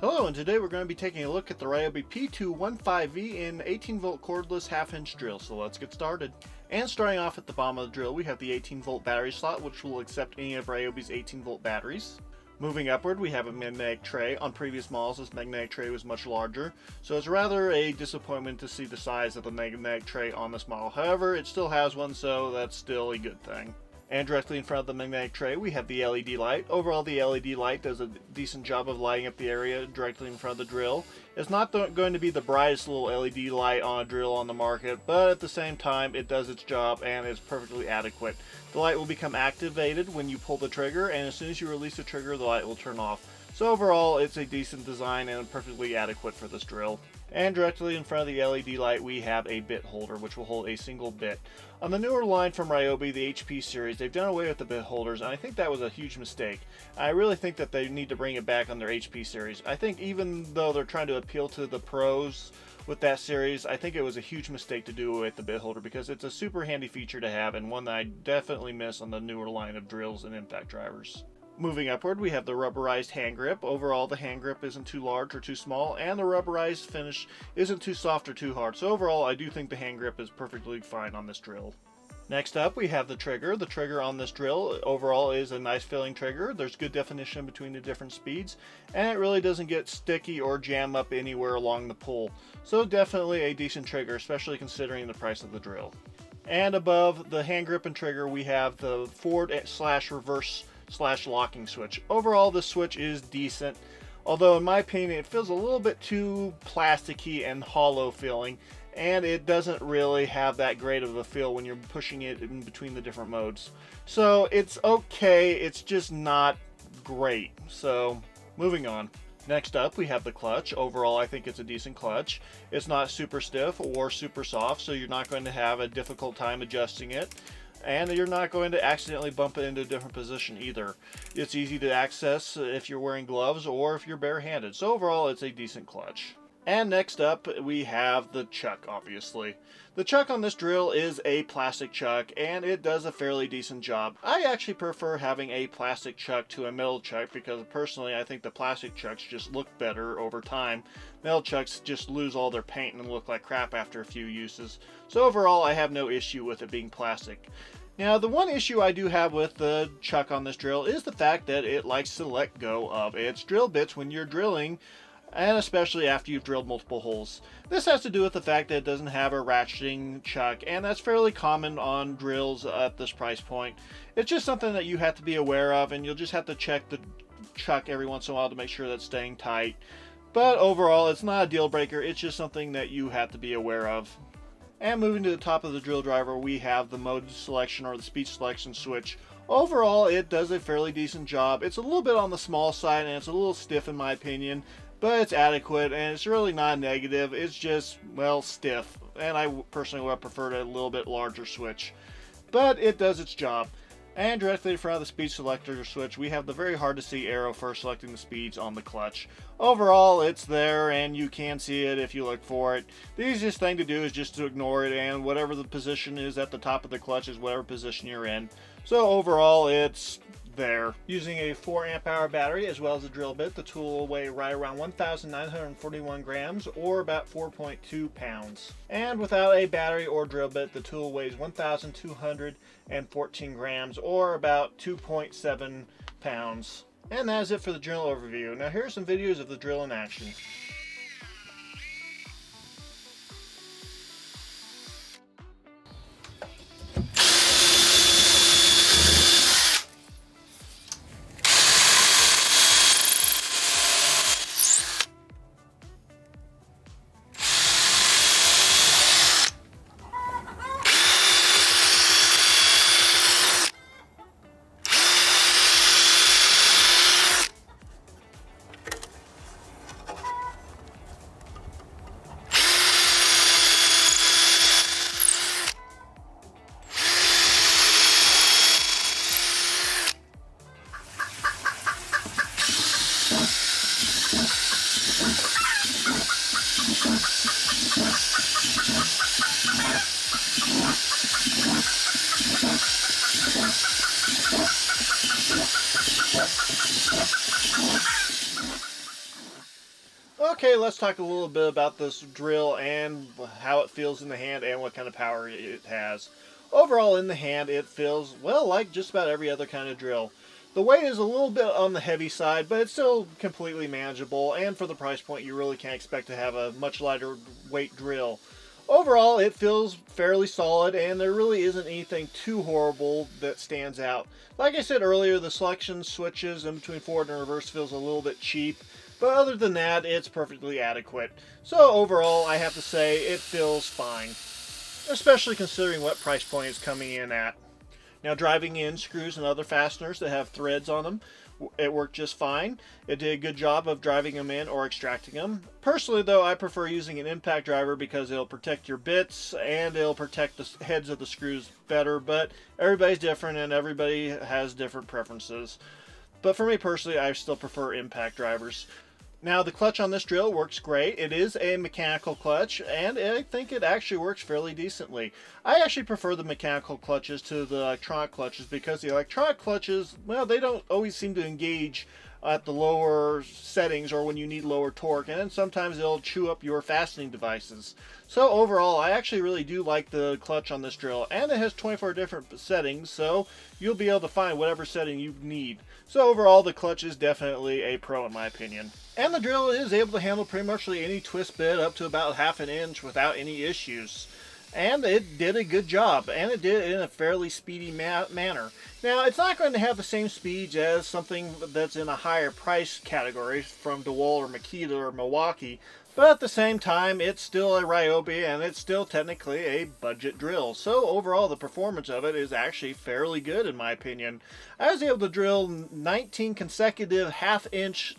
Hello, and today we're going to be taking a look at the Ryobi P215V in 18-volt cordless half-inch drill, so let's get started. And starting off at the bottom of the drill, we have the 18-volt battery slot, which will accept any of Ryobi's 18-volt batteries. Moving upward, we have a magnetic tray. On previous models, this magnetic tray was much larger, so it's rather a disappointment to see the size of the magnetic tray on this model. However, it still has one, so that's still a good thing. And directly in front of the magnetic tray, we have the LED light. Overall, the LED light does a decent job of lighting up the area directly in front of the drill. It's not going to be the brightest little LED light on a drill on the market, but at the same time, it does its job and is perfectly adequate. The light will become activated when you pull the trigger, and as soon as you release the trigger, the light will turn off. So overall, it's a decent design and perfectly adequate for this drill. And directly in front of the LED light, we have a bit holder, which will hold a single bit. On the newer line from Ryobi, the HP series, they've done away with the bit holders, and I think that was a huge mistake. I really think that they need to bring it back on their HP series. I think even though they're trying to appeal to the pros with that series, I think it was a huge mistake to do away with the bit holder because it's a super handy feature to have and one that I definitely miss on the newer line of drills and impact drivers. Moving upward, we have the rubberized hand grip. Overall, the hand grip isn't too large or too small, and the rubberized finish isn't too soft or too hard. So overall, I do think the hand grip is perfectly fine on this drill. Next up, we have the trigger. The trigger on this drill overall is a nice filling trigger. There's good definition between the different speeds, and it really doesn't get sticky or jam up anywhere along the pull. So definitely a decent trigger, especially considering the price of the drill. And above the hand grip and trigger, we have the forward/reverse locking switch. Overall, this switch is decent, although in my opinion it feels a little bit too plasticky and hollow feeling, and it doesn't really have that great of a feel when you're pushing it in between the different modes. So it's okay, it's just not great. So moving on. Next up, we have the clutch. Overall, I think it's a decent clutch. It's not super stiff or super soft, so you're not going to have a difficult time adjusting it. And you're not going to accidentally bump it into a different position either. It's easy to access if you're wearing gloves or if you're barehanded. So overall, it's a decent clutch. And next up, we have the chuck, obviously. The chuck on this drill is a plastic chuck, and it does a fairly decent job. I actually prefer having a plastic chuck to a metal chuck because personally, I think the plastic chucks just look better over time. Metal chucks just lose all their paint and look like crap after a few uses. So overall, I have no issue with it being plastic. Now, the one issue I do have with the chuck on this drill is the fact that it likes to let go of its drill bits when you're drilling, and especially after you've drilled multiple holes. This has to do with the fact that it doesn't have a ratcheting chuck, and that's fairly common on drills at this price point. It's just something that you have to be aware of, and you'll just have to check the chuck every once in a while to make sure that's staying tight. But overall, it's not a deal breaker, it's just something that you have to be aware of. And moving to the top of the drill driver, we have the mode selection or the speed selection switch. Overall, it does a fairly decent job. It's a little bit on the small side, and it's a little stiff in my opinion, but it's adequate, and it's really not negative. It's just, well, stiff, and I personally would have preferred a little bit larger switch, but it does its job. And directly in front of the speed selector switch, we have the very hard to see arrow for selecting the speeds on the clutch. Overall, it's there, and you can see it if you look for it. The easiest thing to do is just to ignore it, and whatever the position is at the top of the clutch is whatever position you're in. So overall, it's there. Using a 4 amp hour battery as well as a drill bit, the tool will weigh right around 1,941 grams or about 4.2 pounds. And without a battery or drill bit, the tool weighs 1,214 grams or about 2.7 pounds. And that is it for the drill overview. Now here are some videos of the drill in action. Okay, let's talk a little bit about this drill and how it feels in the hand and what kind of power it has. Overall, in the hand, it feels, well, like just about every other kind of drill. The weight is a little bit on the heavy side, but it's still completely manageable, and for the price point, you really can't expect to have a much lighter weight drill. Overall, it feels fairly solid, and there really isn't anything too horrible that stands out. Like I said earlier, the selection switches in between forward and reverse feels a little bit cheap, but other than that, it's perfectly adequate. So overall, I have to say, it feels fine, especially considering what price point it's coming in at. Now, driving in screws and other fasteners that have threads on them, it worked just fine. It did a good job of driving them in or extracting them. Personally, though, I prefer using an impact driver because it'll protect your bits and it'll protect the heads of the screws better, but everybody's different and everybody has different preferences. But for me personally, I still prefer impact drivers. Now, the clutch on this drill works great. It is a mechanical clutch, and I think it actually works fairly decently. I actually prefer the mechanical clutches to the electronic clutches because the electronic clutches, well, they don't always seem to engage at the lower settings or when you need lower torque, and then sometimes they'll chew up your fastening devices. So overall, I actually really do like the clutch on this drill, and it has 24 different settings, so you'll be able to find whatever setting you need. So overall, the clutch is definitely a pro in my opinion. And the drill is able to handle pretty much any twist bit up to about ½ an inch without any issues. And it did a good job, and it did it in a fairly speedy manner. Now, it's not going to have the same speeds as something that's in a higher price category from DeWalt or Makita or Milwaukee, but at the same time, it's still a Ryobi, and it's still technically a budget drill. So overall, the performance of it is actually fairly good in my opinion. I was able to drill 19 consecutive ½ inch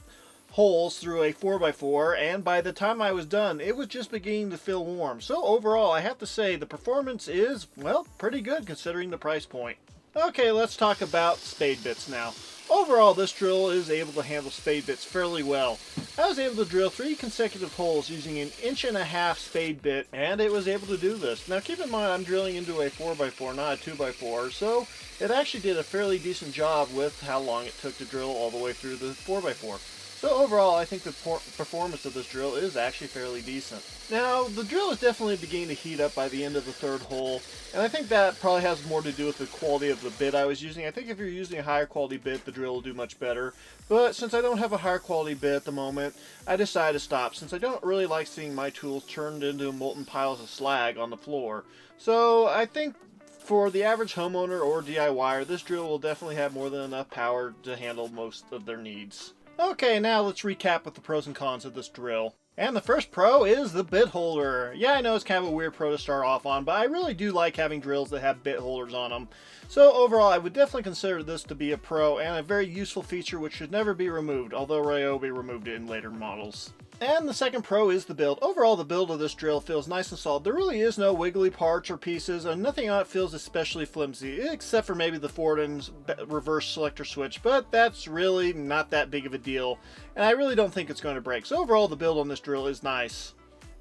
holes through a 4x4, and by the time I was done, it was just beginning to feel warm. So overall, I have to say the performance is, well, pretty good considering the price point. Okay, let's talk about spade bits now. Overall, this drill is able to handle spade bits fairly well. I was able to drill 3 consecutive holes using an 1.5" spade bit, and it was able to do this. Now keep in mind, I'm drilling into a 4x4, not a 2x4, so it actually did a fairly decent job with how long it took to drill all the way through the 4x4. So overall, I think the performance of this drill is actually fairly decent. Now, the drill is definitely beginning to heat up by the end of the 3rd hole, and I think that probably has more to do with the quality of the bit I was using. I think if you're using a higher quality bit, the drill will do much better. But since I don't have a higher quality bit at the moment, I decided to stop, since I don't really like seeing my tools turned into molten piles of slag on the floor. So I think for the average homeowner or DIYer, this drill will definitely have more than enough power to handle most of their needs. Okay, now let's recap with the pros and cons of this drill. And the first pro is the bit holder. Yeah, I know it's kind of a weird pro to start off on, but I really do like having drills that have bit holders on them. So overall, I would definitely consider this to be a pro and a very useful feature which should never be removed, although Ryobi removed it in later models. And the second pro is the build. Overall, the build of this drill feels nice and solid. There really is no wiggly parts or pieces, and nothing on it feels especially flimsy, except for maybe the forward and reverse selector switch, but that's really not that big of a deal, and I really don't think it's going to break. So overall, the build on this drill is nice.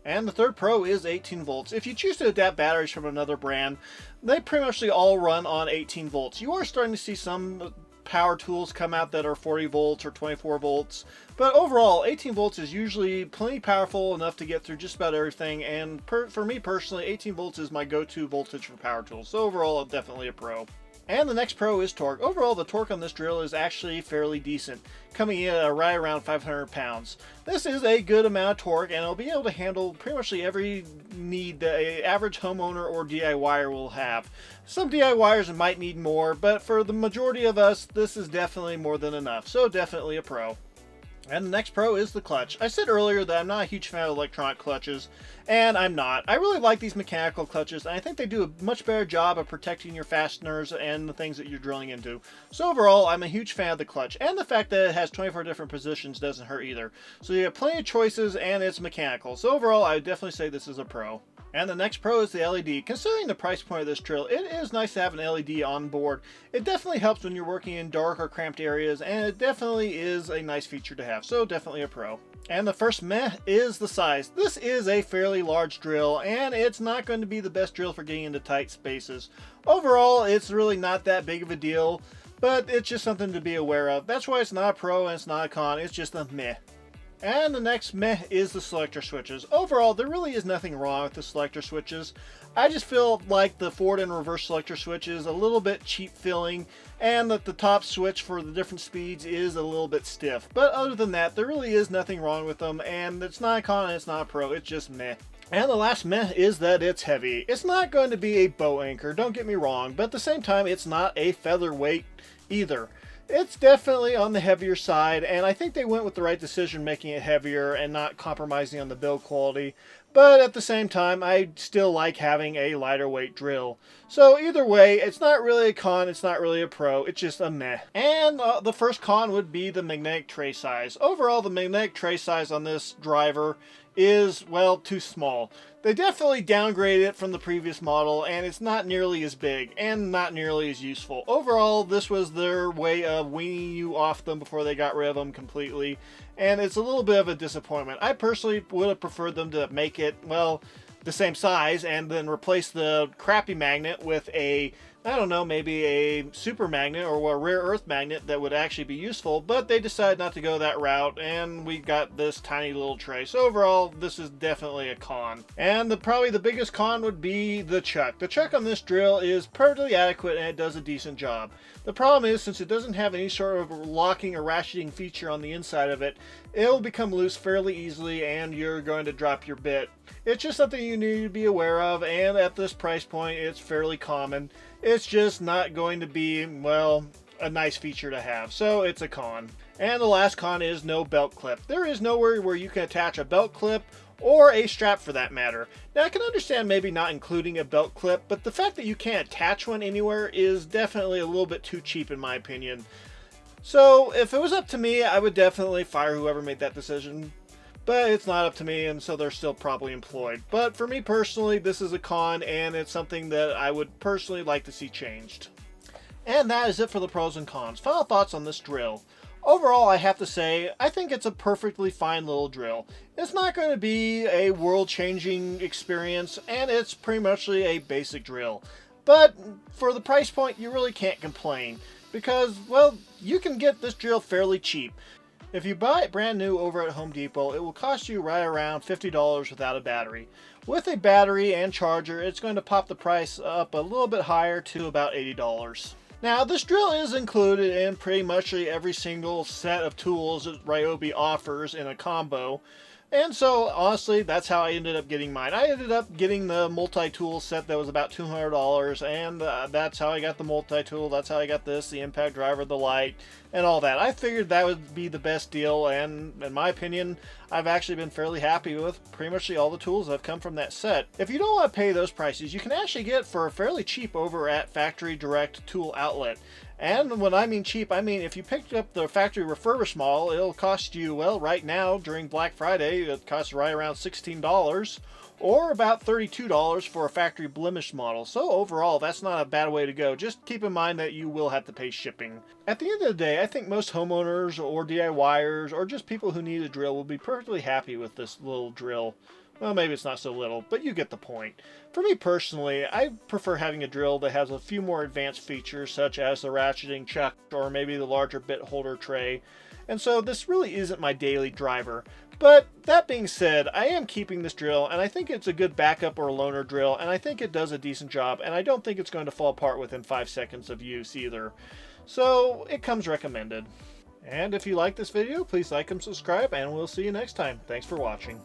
And the third pro is 18 volts. If you choose to adapt batteries from another brand, they pretty much all run on 18 volts. You are starting to see some power tools come out that are 40 volts or 24 volts, but overall 18 volts is usually plenty powerful enough to get through just about everything, and for me personally, 18 volts is my go-to voltage for power tools, so overall definitely a pro. And the next pro is torque. Overall, the torque on this drill is actually fairly decent, coming in at right around 500 pounds. This is a good amount of torque, and it'll be able to handle pretty much every need that an average homeowner or DIYer will have. Some DIYers might need more, but for the majority of us, this is definitely more than enough, so definitely a pro. And the next pro is the clutch. I said earlier that I'm not a huge fan of electronic clutches, and I'm not. I really like these mechanical clutches, and I think they do a much better job of protecting your fasteners and the things that you're drilling into. So overall, I'm a huge fan of the clutch, and the fact that it has 24 different positions doesn't hurt either. So you have plenty of choices, and it's mechanical. So overall, I would definitely say this is a pro. And the next pro is the LED. Considering the price point of this drill, it is nice to have an LED on board. It definitely helps when you're working in dark or cramped areas, and it definitely is a nice feature to have, so definitely a pro. And the first meh is the size. This is a fairly large drill, and it's not going to be the best drill for getting into tight spaces. Overall, it's really not that big of a deal, but it's just something to be aware of. That's why it's not a pro and it's not a con, it's just a meh. And the next meh is the selector switches. Overall, there really is nothing wrong with the selector switches. I just feel like the forward and reverse selector switch is a little bit cheap feeling, and that the top switch for the different speeds is a little bit stiff. But other than that, there really is nothing wrong with them, and it's not a con and it's not a pro, it's just meh. And the last meh is that it's heavy. It's not going to be a bow anchor, don't get me wrong, but at the same time, it's not a featherweight either. It's definitely on the heavier side, and I think they went with the right decision making it heavier and not compromising on the build quality. But at the same time, I still like having a lighter weight drill. So either way, it's not really a con, it's not really a pro, it's just a meh. And the first con would be the magnetic tray size. Overall, the magnetic tray size on this driver is, well, too small. They definitely downgraded it from the previous model, and it's not nearly as big and not nearly as useful. Overall, this was their way of weaning you off them before they got rid of them completely, and it's a little bit of a disappointment. I personally would have preferred them to make it, well, the same size and then replace the crappy magnet with a, I don't know, maybe a super magnet or a rare earth magnet that would actually be useful, but they decided not to go that route, and we got this tiny little tray. So overall, this is definitely a con. And probably the biggest con would be the chuck. The chuck on this drill is perfectly adequate and it does a decent job. The problem is, since it doesn't have any sort of locking or ratcheting feature on the inside of it, it'll become loose fairly easily and you're going to drop your bit. It's just something you need to be aware of, and at this price point, it's fairly common. It's just not going to be, well, a nice feature to have, so it's a con. And the last con is no belt clip. There is nowhere where you can attach a belt clip or a strap for that matter. Now, I can understand maybe not including a belt clip, but the fact that you can't attach one anywhere is definitely a little bit too cheap in my opinion. So if it was up to me, I would definitely fire whoever made that decision. But it's not up to me, and so they're still probably employed. But for me personally, this is a con, and it's something that I would personally like to see changed. And that is it for the pros and cons. Final thoughts on this drill. Overall, I have to say, I think it's a perfectly fine little drill. It's not going to be a world-changing experience, and it's pretty much a basic drill. But for the price point, you really can't complain, because, well, you can get this drill fairly cheap. If you buy it brand new over at Home Depot, it will cost you right around $50 without a battery. With a battery and charger, it's going to pop the price up a little bit higher to about $80. Now, this drill is included in pretty much every single set of tools that Ryobi offers in a combo. And so, honestly, that's how I ended up getting mine. I ended up getting the multi-tool set that was about $200, and that's how I got the multi-tool, that's how I got this, the impact driver, the light, and all that. I figured that would be the best deal, and in my opinion, I've actually been fairly happy with pretty much all the tools that have come from that set. If you don't want to pay those prices, you can actually get it for fairly cheap over at Factory Direct Tool Outlet. And when I mean cheap, I mean if you picked up the factory refurbished model, it'll cost you, well, right now during Black Friday, it costs right around $16 or about $32 for a factory blemished model. So overall, that's not a bad way to go. Just keep in mind that you will have to pay shipping. At the end of the day, I think most homeowners or DIYers or just people who need a drill will be perfectly happy with this little drill. Well, maybe it's not so little, but you get the point. For me personally, I prefer having a drill that has a few more advanced features, such as the ratcheting chuck or maybe the larger bit holder tray. And so this really isn't my daily driver. But that being said, I am keeping this drill, and I think it's a good backup or a loaner drill, and I think it does a decent job, and I don't think it's going to fall apart within 5 seconds of use either. So it comes recommended. And if you like this video, please like and subscribe, and we'll see you next time. Thanks for watching.